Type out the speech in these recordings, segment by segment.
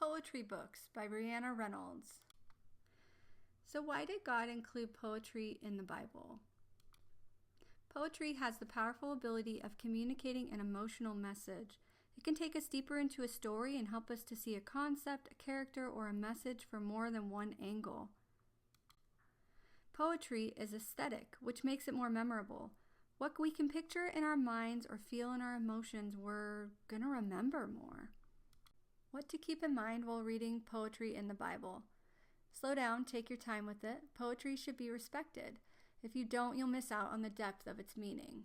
Poetry Books by Brianna Reynolds. So why did God include poetry in the Bible? Poetry has the powerful ability of communicating an emotional message. It can take us deeper into a story and help us to see a concept, a character, or a message from more than one angle. Poetry is aesthetic, which makes it more memorable. What we can picture in our minds or feel in our emotions, we're going to remember more. What to keep in mind while reading poetry in the Bible. Slow down, take your time with it. Poetry should be respected. If you don't, you'll miss out on the depth of its meaning.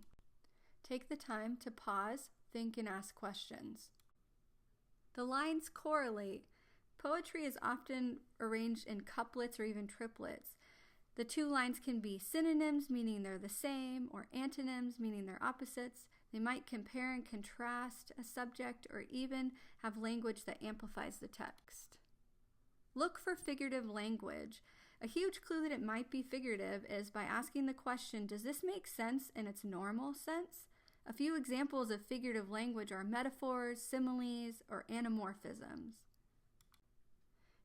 Take the time to pause, think, and ask questions. The lines correlate. Poetry is often arranged in couplets or even triplets. The two lines can be synonyms, meaning they're the same, or antonyms, meaning they're opposites. They might compare and contrast a subject or even have language that amplifies the text. Look for figurative language. A huge clue that it might be figurative is by asking the question, does this make sense in its normal sense? A few examples of figurative language are metaphors, similes, or anamorphisms.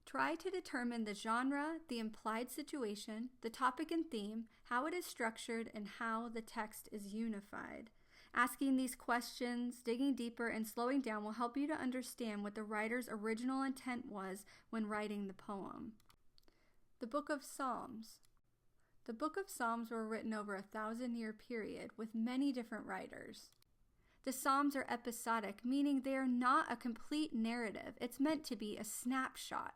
Try to determine the genre, the implied situation, the topic and theme, how it is structured, and how the text is unified. Asking these questions, digging deeper, and slowing down will help you to understand what the writer's original intent was when writing the poem. The Book of Psalms. The Book of Psalms were written over a 1,000-year period with many different writers. The Psalms are episodic, meaning they are not a complete narrative. It's meant to be a snapshot.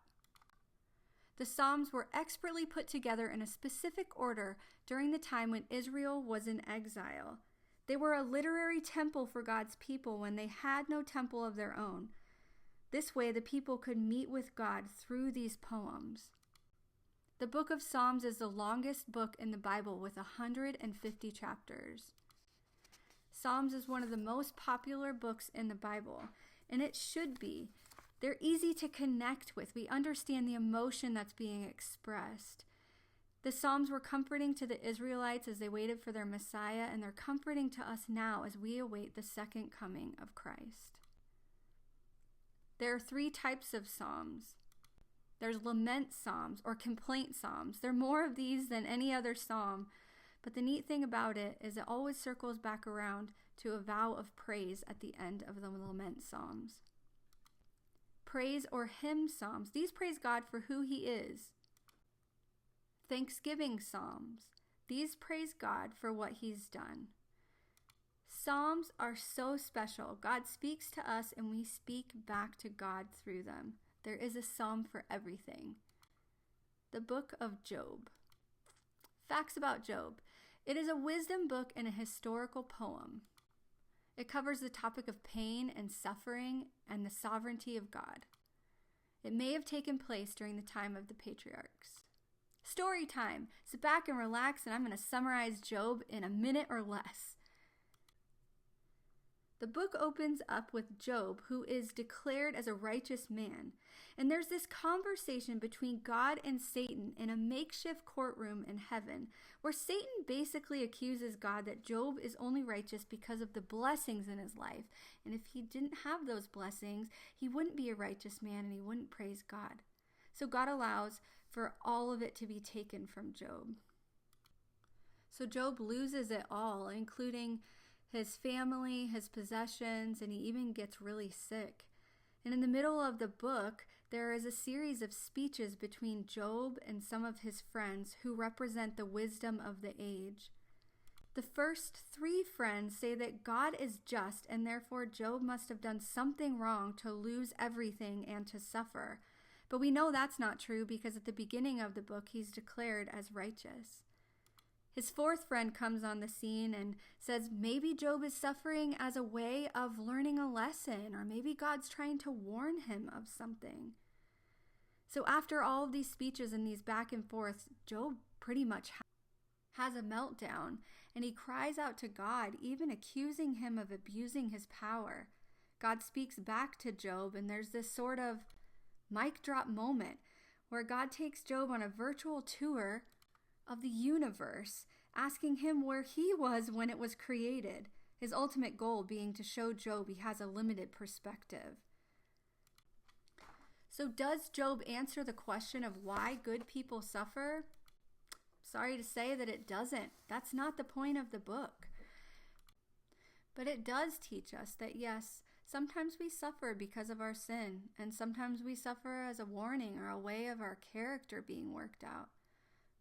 The Psalms were expertly put together in a specific order during the time when Israel was in exile. They were a literary temple for God's people when they had no temple of their own. This way, the people could meet with God through these poems. The Book of Psalms is the longest book in the Bible with 150 chapters. Psalms is one of the most popular books in the Bible, and it should be. They're easy to connect with. We understand the emotion that's being expressed. The Psalms were comforting to the Israelites as they waited for their Messiah, and they're comforting to us now as we await the second coming of Christ. There are 3 types of Psalms. There's lament Psalms or complaint Psalms. There are more of these than any other Psalm, but the neat thing about it is it always circles back around to a vow of praise at the end of the lament Psalms. Praise or hymn Psalms. These praise God for who He is. Thanksgiving Psalms. These praise God for what He's done. Psalms are so special. God speaks to us and we speak back to God through them. There is a psalm for everything. The Book of Job. Facts about Job. It is a wisdom book and a historical poem. It covers the topic of pain and suffering and the sovereignty of God. It may have taken place during the time of the patriarchs. Story time. Sit back and relax, and I'm going to summarize Job in a minute or less. The book opens up with Job, who is declared as a righteous man. And there's this conversation between God and Satan in a makeshift courtroom in heaven, where Satan basically accuses God that Job is only righteous because of the blessings in his life. And if he didn't have those blessings, he wouldn't be a righteous man and he wouldn't praise God. So God allows for all of it to be taken from Job. So Job loses it all, including his family, his possessions, and he even gets really sick. And in the middle of the book, there is a series of speeches between Job and some of his friends who represent the wisdom of the age. The first 3 friends say that God is just and therefore Job must have done something wrong to lose everything and to suffer. But we know that's not true because at the beginning of the book, he's declared as righteous. His 4th friend comes on the scene and says maybe Job is suffering as a way of learning a lesson, or maybe God's trying to warn him of something. So after all of these speeches and these back and forths, Job pretty much has a meltdown, and he cries out to God, even accusing him of abusing his power. God speaks back to Job, and there's this sort of mic drop moment where God takes Job on a virtual tour of the universe, asking him where he was when it was created, his ultimate goal being to show Job he has a limited perspective. So does Job answer the question of why good people suffer? Sorry to say that it doesn't. That's not the point of the book. But it does teach us that yes, sometimes we suffer because of our sin, and sometimes we suffer as a warning or a way of our character being worked out.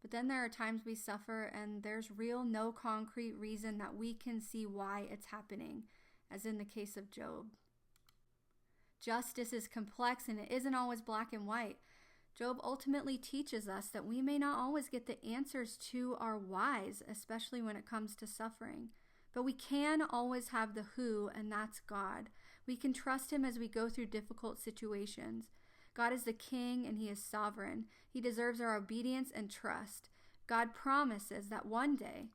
But then there are times we suffer and there's real no concrete reason that we can see why it's happening, as in the case of Job. Justice is complex and it isn't always black and white. Job ultimately teaches us that we may not always get the answers to our whys, especially when it comes to suffering. But we can always have the who, and that's God. We can trust him as we go through difficult situations. God is the king and he is sovereign. He deserves our obedience and trust. God promises that one day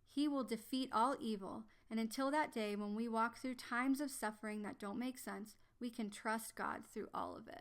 he will defeat all evil. And until that day, when we walk through times of suffering that don't make sense, we can trust God through all of it.